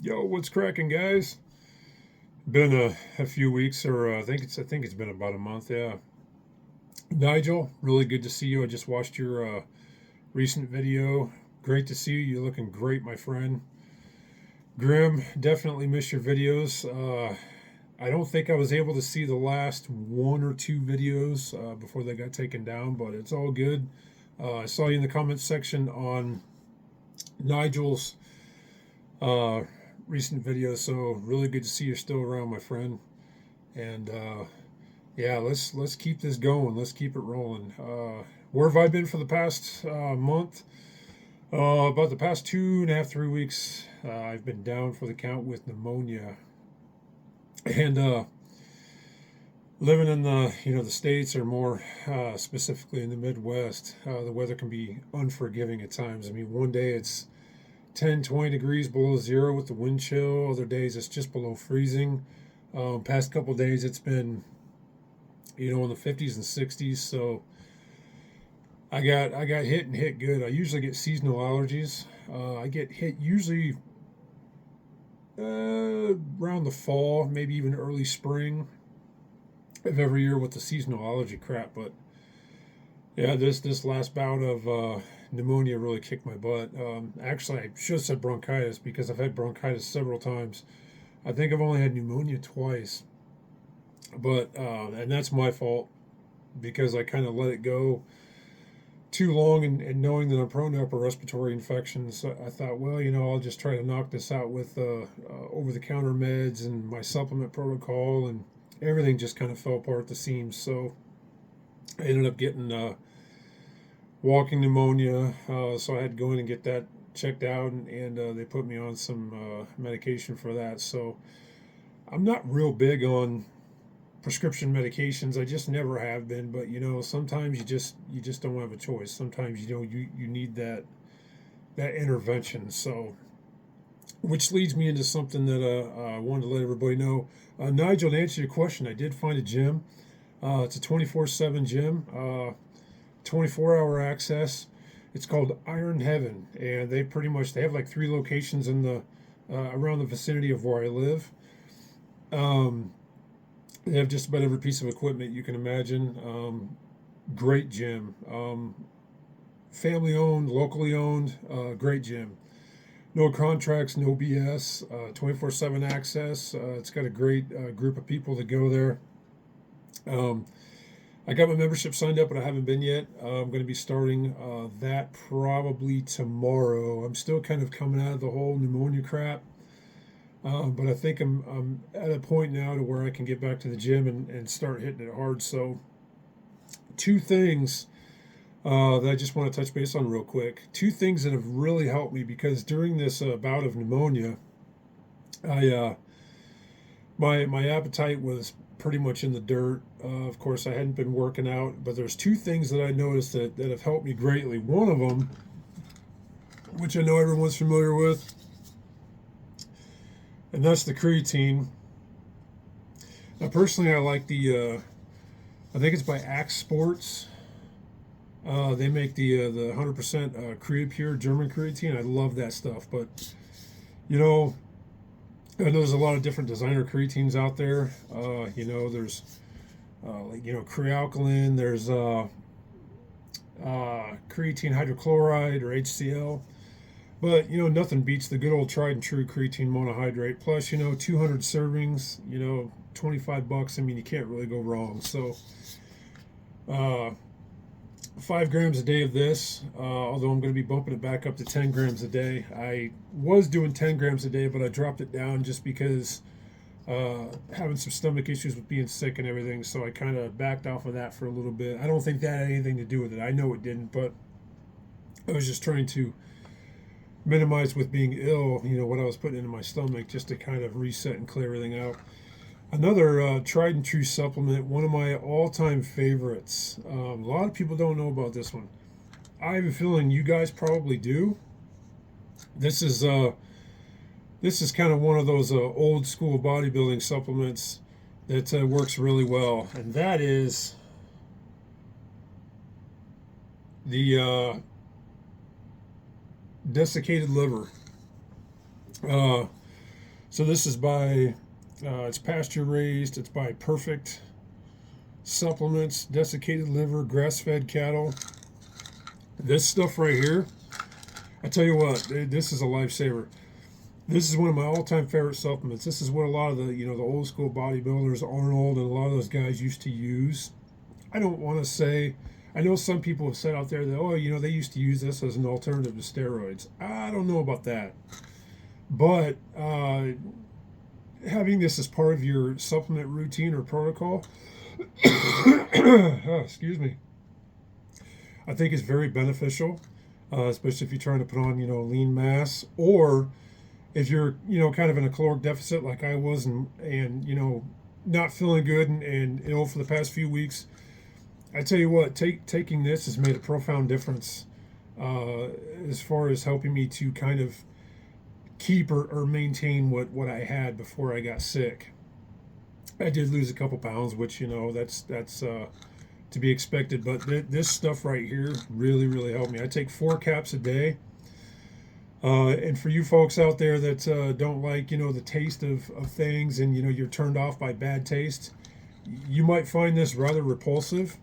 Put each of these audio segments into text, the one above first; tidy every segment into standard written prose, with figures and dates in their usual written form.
Yo, what's cracking, guys? Been a few weeks, or I think it's been about a month. Yeah, Nigel, really good to see you. I just watched your recent video. Great to see you. You're looking great, my friend. Grim, definitely miss your videos. I don't think I was able to see the last one or two videos before they got taken down, but it's all good. I saw you in the comments section on Nigel's uh, recent video, so really good to see you're still around, my friend. And yeah, let's keep this going. Let's keep it rolling. Where have I been for the past month? About the past 2.5, 3 weeks, I've been down for the count with pneumonia, and living in the states, or more specifically in the Midwest. The weather can be unforgiving at times. I mean, one day it's 10, 20 degrees below zero with the wind chill. Other days it's just below freezing. Past couple days it's been in the 50s and 60s. So I got hit and hit good. I usually get seasonal allergies. I get hit usually around the fall, maybe even early spring of every year with the seasonal allergy crap. But yeah, this last bout of pneumonia really kicked my butt. Actually, I should have said bronchitis because I've had bronchitis several times. I think I've only had pneumonia twice, but and that's my fault because I kind of let it go too long, and knowing that I'm prone to upper respiratory infections, I thought, well, I'll just try to knock this out with over the counter meds and my supplement protocol, and everything just kind of fell apart at the seams. So I ended up getting walking pneumonia, so I had to go in and get that checked out, and they put me on some medication for that. So I'm not real big on prescription medications. I just never have been, but sometimes you just don't have a choice. Sometimes you need that intervention. So, which leads me into something that I wanted to let everybody know. Nigel, to answer your question, I did find a gym. It's a 24/7 gym, 24-hour access. It's called Iron Heaven, and they have like three locations in the around the vicinity of where I live. Um, They have just about every piece of equipment you can imagine. Great gym. Family owned, locally owned, great gym. No contracts, no BS, 24/7 access. It's got a great group of people that go there. Um, I got my membership signed up, but I haven't been yet. I'm going to be starting that probably tomorrow. I'm still kind of coming out of the whole pneumonia crap. But I think I'm at a point now to where I can get back to the gym and start hitting it hard. So, two things that I just want to touch base on real quick. Two things that have really helped me because during this bout of pneumonia, I my appetite was pretty much in the dirt. Of course, I hadn't been working out, but there's two things that I noticed that have helped me greatly. One of them, which I know everyone's familiar with, and that's the creatine. Now, personally, I like I think it's by Axe Sports. They make the 100% Creapure German creatine. I love that stuff. But you know, I know there's a lot of different designer creatines out there. There's like Crealkaline. There's creatine hydrochloride or HCl. But nothing beats the good old tried and true creatine monohydrate. Plus, 200 servings. $25. I mean, you can't really go wrong. So, uh, 5 grams a day of this, although I'm going to be bumping it back up to 10 grams a day. I was doing 10 grams a day, but I dropped it down just because having some stomach issues with being sick and everything. So I kind of backed off of that for a little bit. I don't think that had anything to do with it. I know it didn't, but I was just trying to minimize with being ill, what I was putting into my stomach just to kind of reset and clear everything out. Another tried and true supplement, one of my all time favorites. A lot of people don't know about this one. I have a feeling you guys probably do. This is uh, this is kind of one of those old school bodybuilding supplements that works really well, and that is the desiccated liver. Uh, So this is by, it's pasture raised. It's by Perfect Supplements, desiccated liver, grass-fed cattle. This stuff right here, I tell you what, this is a lifesaver. This is one of my all-time favorite supplements. This is what a lot of the the old school bodybuilders, Arnold and a lot of those guys used to use. I don't want to say. I know some people have said out there that they used to use this as an alternative to steroids. I don't know about that, but having this as part of your supplement routine or protocol, oh, excuse me, I think is very beneficial, especially if you're trying to put on lean mass, or if you're kind of in a caloric deficit like I was, and not feeling good and ill for the past few weeks. I tell you what, taking this has made a profound difference as far as helping me to kind of keep or maintain what I had before I got sick. I did lose a couple pounds, which that's to be expected. But this stuff right here really, really helped me. I take 4 caps a day. And for you folks out there that don't like, the taste of things, and, you're turned off by bad taste, you might find this rather repulsive.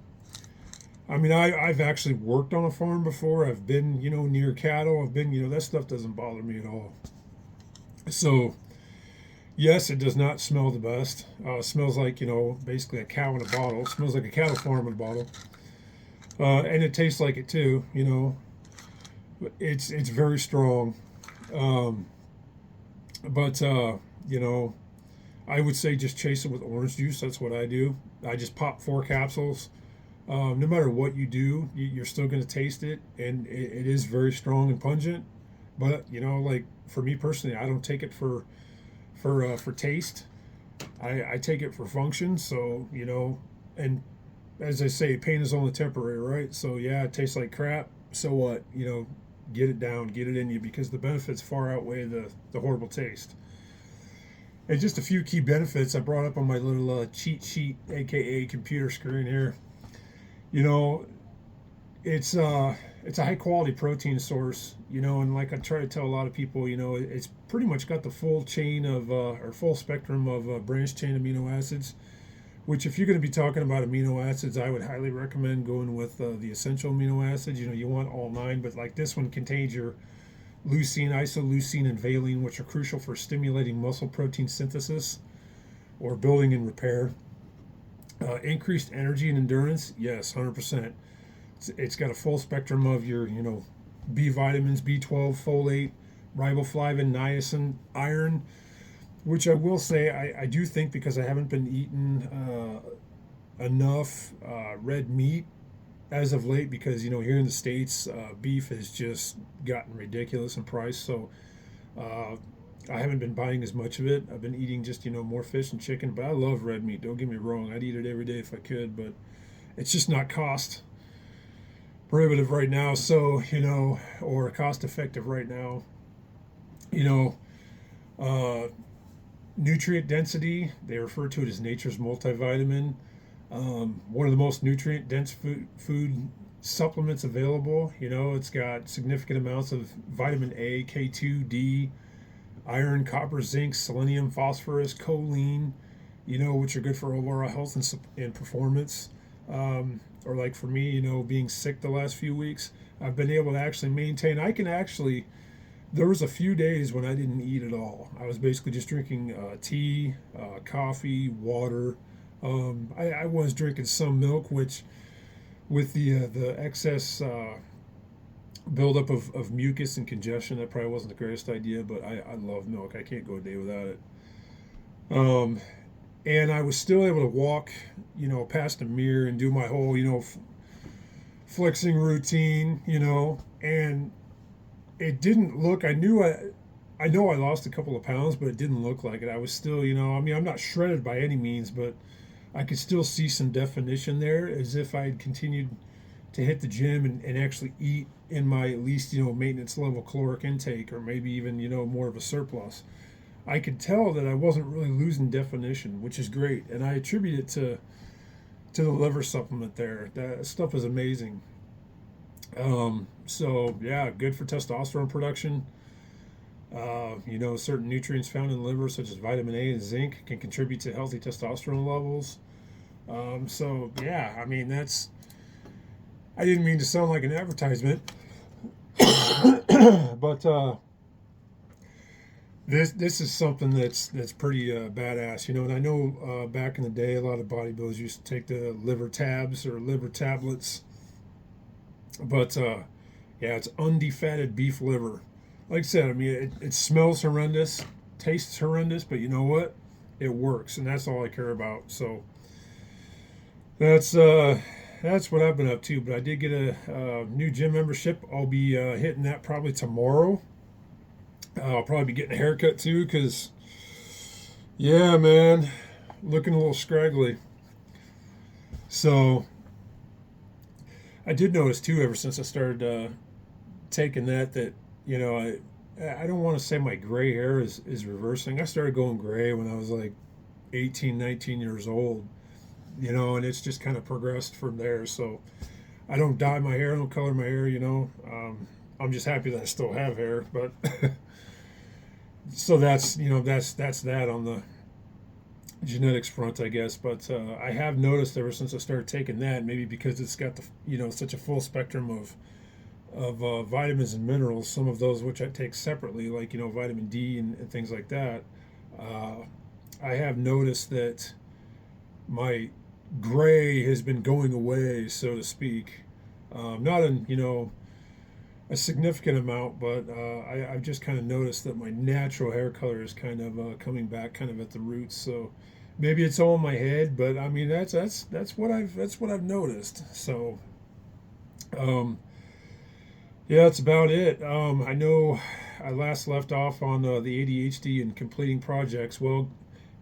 I mean, I've actually worked on a farm before. I've been, near cattle. I've been, that stuff doesn't bother me at all. So, yes, it does not smell the best. It smells like, basically a cow in a bottle. It smells like a cattle farm in a bottle. And it tastes like it too, It's very strong. But I would say just chase it with orange juice. That's what I do. I just pop 4 capsules. No matter what you do, you're still going to taste it, and it is very strong and pungent. But like for me personally, I don't take it for taste. I take it for function. So and as I say, pain is only temporary, right? So yeah, it tastes like crap. So what? Get it down, get it in you, because the benefits far outweigh the horrible taste. And just a few key benefits I brought up on my little cheat sheet, aka computer screen here. It's a high quality protein source, and like I try to tell a lot of people, it's pretty much got the full chain of or full spectrum of branched chain amino acids. Which, if you're going to be talking about amino acids, I would highly recommend going with the essential amino acids. You want all 9, but like this one contains your leucine, isoleucine, and valine, which are crucial for stimulating muscle protein synthesis or building and repair. Increased energy and endurance, yes, 100%. It's got a full spectrum of your, B vitamins, B12, folate, riboflavin, niacin, iron, which I will say I do think, because I haven't been eating enough red meat as of late, because here in the States beef has just gotten ridiculous in price, so I haven't been buying as much of it. I've been eating just more fish and chicken, but I love red meat, don't get me wrong. I'd eat it every day if I could, but it's just not cost prohibitive right now, so or cost effective right now. Nutrient density, they refer to it as nature's multivitamin. One of the most nutrient dense food supplements available. It's got significant amounts of vitamin A, K2, D, iron, copper, zinc, selenium, phosphorus, choline, which are good for overall health and performance. Or like for me, being sick the last few weeks, I've been able to actually maintain. There was a few days when I didn't eat at all. I was basically just drinking tea, coffee, water. I was drinking some milk, which with the excess buildup of mucus and congestion, that probably wasn't the greatest idea, but I love milk. I can't go a day without it. And I was still able to walk, past a mirror and do my whole, flexing routine, and it didn't look, I know I lost a couple of pounds, but it didn't look like it. I was still, I'm not shredded by any means, but I could still see some definition there, as if I had continued to hit the gym and actually eat in my at least, maintenance level caloric intake, or maybe even, more of a surplus. I could tell that I wasn't really losing definition, which is great. And I attribute it to the liver supplement there. That stuff is amazing. So yeah, good for testosterone production. You know, certain nutrients found in the liver, such as vitamin A and zinc, can contribute to healthy testosterone levels. So yeah, I mean that's. I didn't mean to sound like an advertisement, but this is something that's pretty badass, you know. And I know back in the day, a lot of bodybuilders used to take the liver tabs or liver tablets, but yeah, it's undefatted beef liver. Like I said, I mean, it smells horrendous, tastes horrendous, but you know what? It works, and that's all I care about. So that's uh, that's what I've been up to. But I did get a new gym membership. I'll be hitting that probably tomorrow. I'll probably be getting a haircut too, because yeah, man, looking a little scraggly. So I did notice too, ever since I started taking that you know I don't want to say my gray hair is reversing. I started going gray when I was like 18, 19 years old, you know, and it's just kind of progressed from there. So I don't dye my hair, I don't color my hair, you know. I'm just happy that I still have hair, but so that's, you know, that's that on the genetics front, I guess. But I have noticed ever since I started taking that, maybe because it's got the, you know, such a full spectrum of vitamins and minerals, some of those which I take separately, like, you know, vitamin D and things like that. Uh, I have noticed that my gray has been going away, so to speak. Not in, you know, a significant amount, but I've just kind of noticed that my natural hair color is kind of coming back, kind of at the roots. So maybe it's all in my head, but I mean that's what I've noticed. So um, yeah, that's about it. I know I last left off on the ADHD and completing projects. Well,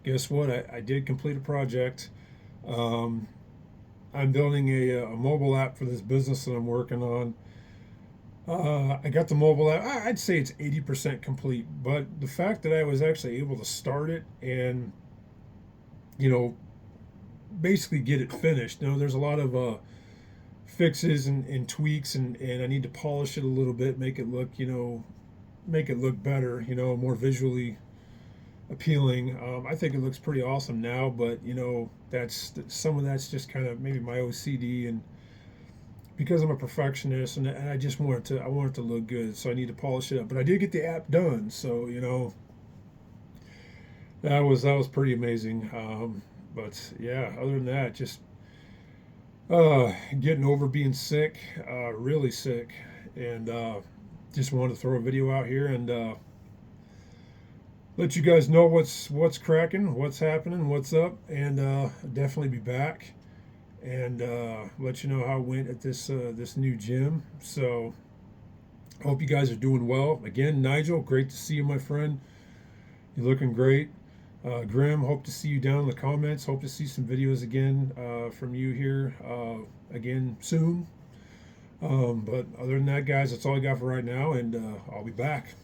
guess what? I did complete a project. Um, I'm building a mobile app for this business that I'm working on. I got the mobile app. I'd say it's 80% complete, but the fact that I was actually able to start it and, you know, basically get it finished. You know, there's a lot of fixes and tweaks, and I need to polish it a little bit, make it look, you know, make it look better, you know, more visually appealing. I think it looks pretty awesome now, but you know, that's some of that's just kind of maybe my OCD, and because I'm a perfectionist, and I just I want it to look good, so I need to polish it up. But I did get the app done, so you know, that was pretty amazing. But yeah, other than that, just getting over being sick, really sick, and just wanted to throw a video out here and let you guys know what's cracking, what's happening, what's up, and definitely be back and let you know how it went at this new gym. So hope you guys are doing well. Again, Nigel, great to see you, my friend. You're looking great. Grim, hope to see you down in the comments. Hope to see some videos again from you here again soon. But other than that, guys, that's all I got for right now, and I'll be back.